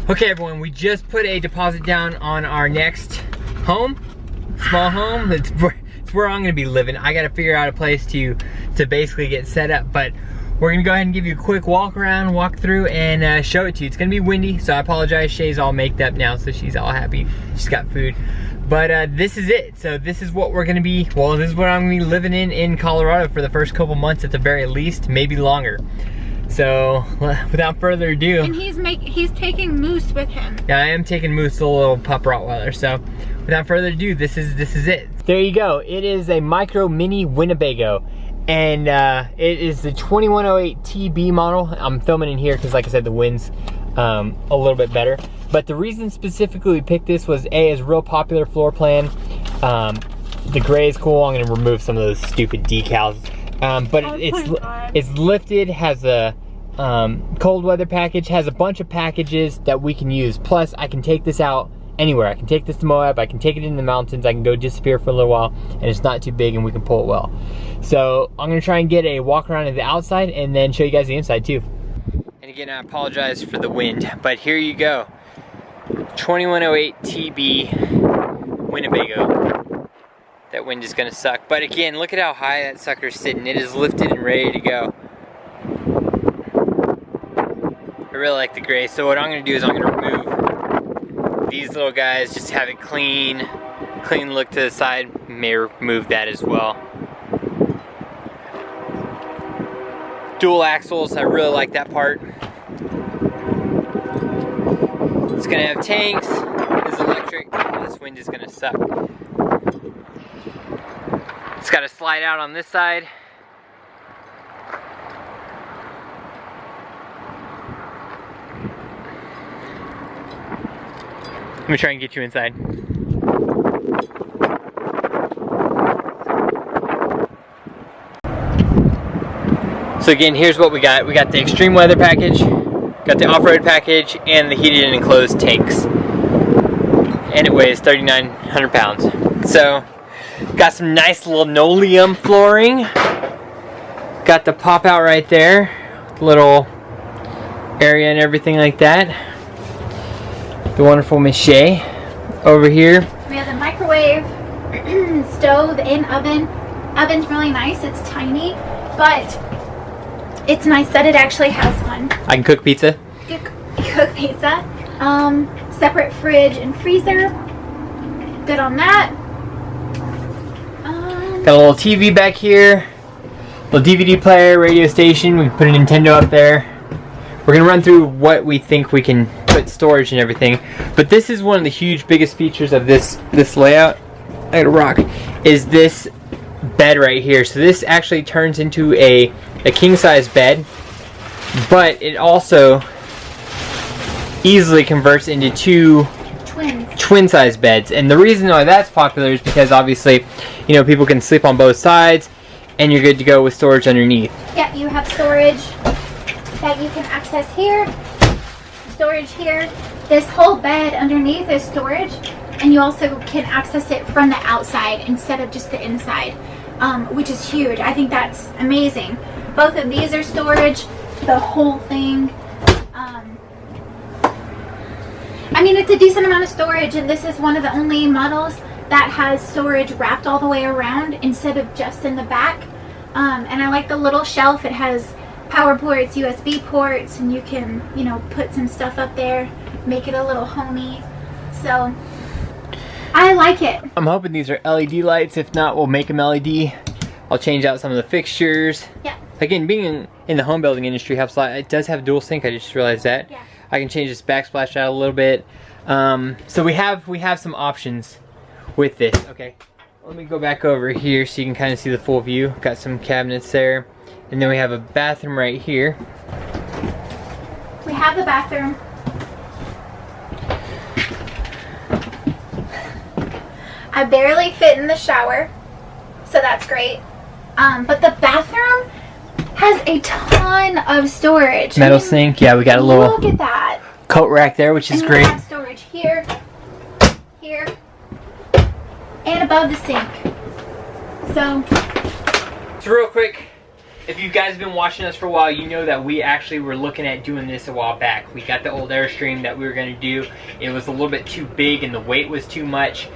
Okay everyone, we just put a deposit down on our next home, small home. It's where I'm gonna be living. I gotta figure out a place to basically get set up, but we're gonna go ahead and give you a quick walk around, walk through, and show it to you. It's gonna be windy, so I apologize. Shae's all maked up now, so she's all happy. She's got food. But this is it. So this is what we're gonna be, well, this is what I'm gonna be living in Colorado for the first couple months at the very least, maybe longer. So without further ado. And he's taking Moose with him. Yeah, I am taking Moose, the little pup Rottweiler. So without further ado, this is it. There you go. It is a micro mini Winnebago. And it is the 2108 TB model. I'm filming in here because, like I said, the wind's a little bit better. But the reason specifically we picked this was A, is real popular floor plan. The gray is cool. I'm gonna remove some of those stupid decals. But it's lifted, has a cold weather package, has a bunch of packages that we can use. Plus, I can take this out anywhere. I can take this to Moab, I can take it in the mountains, I can go disappear for a little while, and it's not too big and we can pull it well. So I'm gonna try and get a walk around of the outside and then show you guys the inside too. And again, I apologize for the wind, but here you go. 2108 TB Winnebago. That wind is gonna suck. But again, look at how high that sucker's sitting. It is lifted and ready to go. I really like the gray. So what I'm gonna do is I'm gonna remove these little guys, just have it clean look to the side. May remove that as well. Dual axles, I really like that part. It's gonna have tanks, it's electric. This wind is gonna suck. It's got to slide out on this side. Let me try and get you inside. So again, here's what we got. We got the extreme weather package, got the off-road package, and the heated and enclosed tanks. And it weighs 3,900 pounds. So, got some nice linoleum flooring. Got the pop out right there. Little area and everything like that. The wonderful Miss Shae over here. We have the microwave, stove, and oven. Oven's really nice. It's tiny, but it's nice that it actually has one. I can cook pizza. Cook pizza. Separate fridge and freezer. Good on that. Got a little TV back here. Little DVD player, radio station. We can put a Nintendo up there. We're gonna run through what we think we can put storage and everything. But this is one of the huge, biggest features of this layout. I got a rock. Is this bed right here? So this actually turns into a king size bed, but it also easily converts into two twin size beds. And the reason why that's popular is because obviously, you know, people can sleep on both sides and you're good to go with storage underneath. Yeah, you have storage that you can access here, storage here. This whole bed underneath is storage, and you also can access it from the outside instead of just the inside, which is huge. I think that's amazing. Both of these are storage, the whole thing. I mean, it's a decent amount of storage, and this is one of the only models that has storage wrapped all the way around instead of just in the back. And I like the little shelf. It has power ports, USB ports, and you can, you know, put some stuff up there, make it a little homey. So I like it. I'm hoping these are LED lights. If not, we'll make them LED. I'll change out some of the fixtures. Yeah. Again, being in the home building industry helps a lot. It does have dual sync. I just realized that. Yeah. I can change this backsplash out a little bit. So we have some options with this. Okay. Let me go back over here so you can kind of see the full view. Got some cabinets there. And then we have a bathroom right here. We have the bathroom. I barely fit in the shower, so that's great. But the bathroom has a ton of storage. Metal sink, yeah, we got a little look at that coat rack there, which is great. We have storage here, here, and above the sink. So real quick, if you guys have been watching us for a while, you know that we actually were looking at doing this a while back. We got the old Airstream that we were going to do. It was a little bit too big and the weight was too much.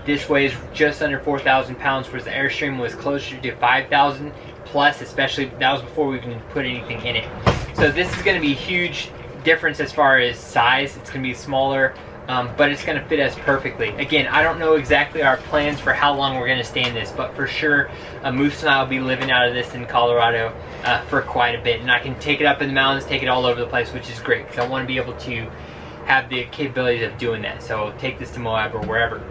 This weighs just under 4,000 pounds, whereas the Airstream was closer to 5,000 plus, especially that was before we even put anything in it. So this is going to be a huge difference as far as size. It's going to be smaller. But it's going to fit us perfectly. Again, I don't know exactly our plans for how long we're going to stay in this, but for sure, Moose and I will be living out of this in Colorado for quite a bit. And I can take it up in the mountains, take it all over the place, which is great, because I want to be able to have the capabilities of doing that. So I'll take this to Moab or wherever.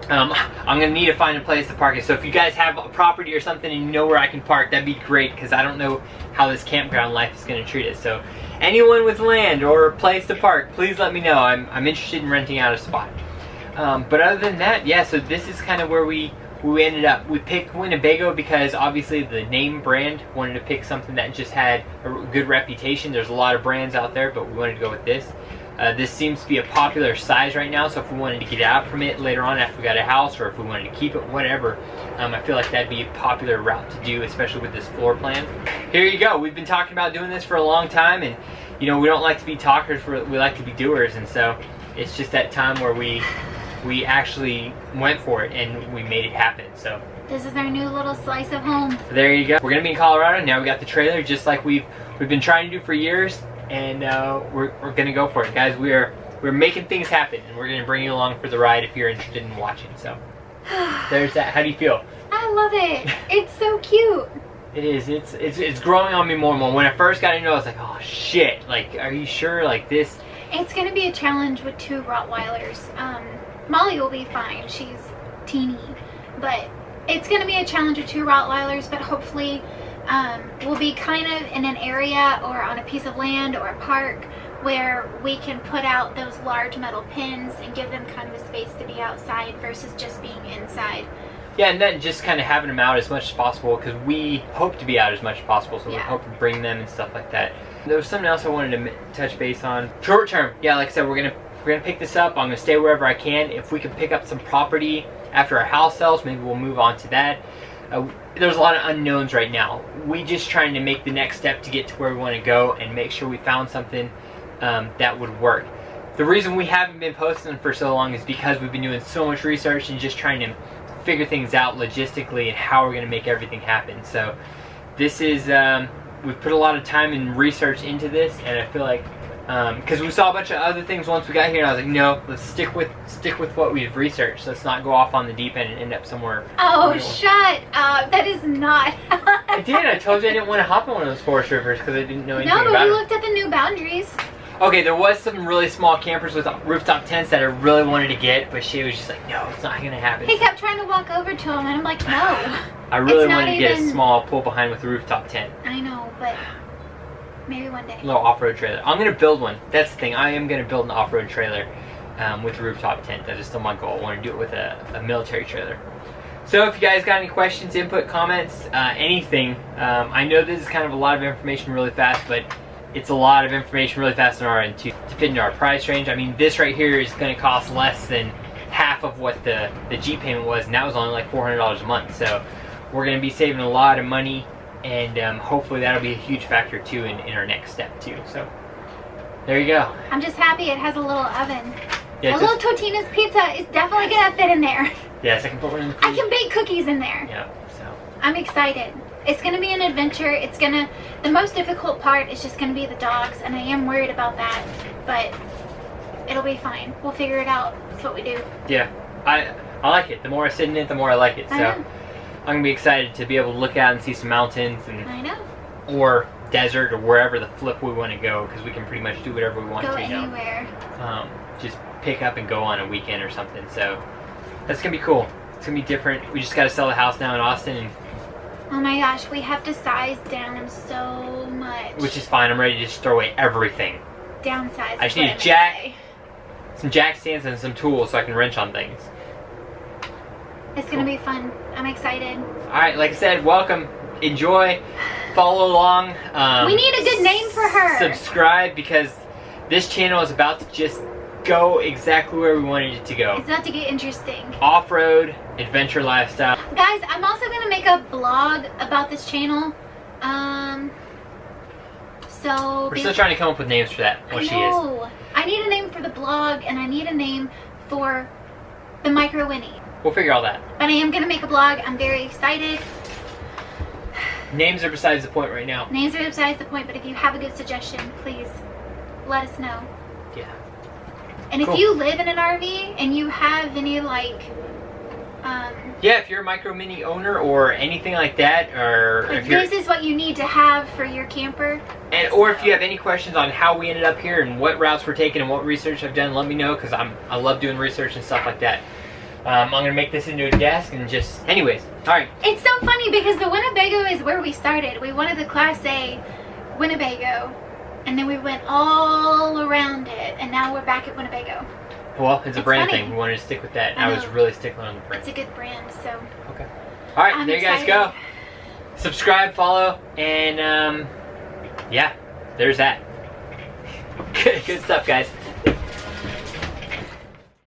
I'm going to need to find a place to park it. So if you guys have a property or something and you know where I can park, that'd be great, because I don't know how this campground life is going to treat us. So anyone with land or a place to park, please let me know. I'm interested in renting out a spot. But other than that, yeah, so this is kind of where we ended up. We picked Winnebago because obviously the name brand, wanted to pick something that just had a good reputation. There's a lot of brands out there, but we wanted to go with this. This seems to be a popular size right now, so if we wanted to get out from it later on after we got a house, or if we wanted to keep it, whatever, I feel like that'd be a popular route to do, especially with this floor plan. Here you go. We've been talking about doing this for a long time, and you know, we don't like to be talkers, we like to be doers, and so it's just that time where we actually went for it and we made it happen. So this is our new little slice of home. There you go. We're gonna be in Colorado now. We got the trailer just like we've been trying to do for years. And we're gonna go for it, guys. We're making things happen, and we're gonna bring you along for the ride if you're interested in watching. So there's that. How do you feel? I love it. It's so cute. It is. It's growing on me more and more. When I first got into it, I was like, oh shit. Like, are you sure? Like this? It's gonna be a challenge with 2 Rottweilers. Molly will be fine. She's teeny, but it's gonna be a challenge with 2 Rottweilers. But hopefully. We'll be kind of in an area or on a piece of land or a park where we can put out those large metal pins and give them kind of a space to be outside versus just being inside. Yeah, and then just kind of having them out as much as possible, because we hope to be out as much as possible, so we hope to bring them and stuff like that. There was something else I wanted to touch base on. Short term, yeah, like I said, we're gonna pick this up. I'm gonna stay wherever I can. If we can pick up some property after our house sells, maybe we'll move on to that. There's a lot of unknowns right now. We just trying to make the next step to get to where we want to go and make sure we found something that would work. The reason we haven't been posting for so long is because we've been doing so much research and just trying to figure things out logistically and how we're going to make everything happen. So this is, we've put a lot of time and research into this, and I feel like because we saw a bunch of other things once we got here, and I was like, no, let's stick with what we've researched. Let's not go off on the deep end and end up somewhere. Oh, shut up. That is not. I did. I told you I didn't want to hop on one of those forest rivers because I didn't know anything about it. No, but we looked at the new boundaries. Okay, there was some really small campers with rooftop tents that I really wanted to get, but Shae was just like, no, it's not going to happen. He kept trying to walk over to him, and I'm like, no. I really wanted to get a small pull behind with a rooftop tent. I know, but maybe one day. A little off-road trailer. I'm going to build one. That's the thing. I am going to build an off-road trailer with a rooftop tent. That is still my goal. I want to do it with a military trailer. So if you guys got any questions, input, comments, anything. I know this is kind of a lot of information really fast, but it's a lot of information really fast on our end to fit into our price range. I mean, this right here is going to cost less than half of what the Jeep payment was, and that was only like $400 a month. So we're going to be saving a lot of money, and hopefully that'll be a huge factor too in our next step too. So there you go. I'm just happy it has a little oven. Yeah, a little Totino's pizza is definitely going to fit in there. Yes, I can put one in the fridge. I can bake cookies in there. Yeah, so I'm excited. It's going to be an adventure. The most difficult part is just going to be the dogs, and I am worried about that, but it'll be fine. We'll figure it out. That's what we do. Yeah, I like it. The more I sit in it, the more I like it. So I'm going to be excited to be able to look out and see some mountains and or desert or wherever the flip we want to go, because we can pretty much do whatever we want to. Go anywhere. Just pick up and go on a weekend or something. So that's going to be cool. It's going to be different. We just got to sell the house now in Austin, and oh my gosh, we have to size down so much. Which is fine. I'm ready to just throw away everything. Downsize. I just need a jack, some jack stands, and some tools so I can wrench on things. It's going to be fun. I'm excited. Alright, like I said, welcome. Enjoy. Follow along. We need a good name for her. Subscribe, because this channel is about to just go exactly where we wanted it to go. It's about to get interesting. Off-road, adventure lifestyle. Guys, I'm also going to make a blog about this channel. So we're still trying to come up with names for that. What she is. I need a name for the blog, and I need a name for the Micro Winnie. We'll figure all that. But I am gonna make a blog. I'm very excited. Names are besides the point right now. Names are besides the point, but if you have a good suggestion, please let us know. Yeah. And Cool. if you live in an RV and you have any like yeah, if you're a Micro Mini owner or anything like that, or if you're, this is what you need to have for your camper. and or if you have any questions on how we ended up here and what routes we're taking and what research I've done, let me know, because I love doing research and stuff like that. I'm gonna make this into a desk and just, anyways, all right. It's so funny because the Winnebago is where we started. We wanted the Class A Winnebago, and then we went all around it, and now we're back at Winnebago. Well, it's a brand funny. thing. We wanted to stick with that. I I was know. really sticking on the brand. It's a good brand, so. Okay. All right, I'm there you guys go. Subscribe, follow, and yeah, there's that. Good stuff, guys.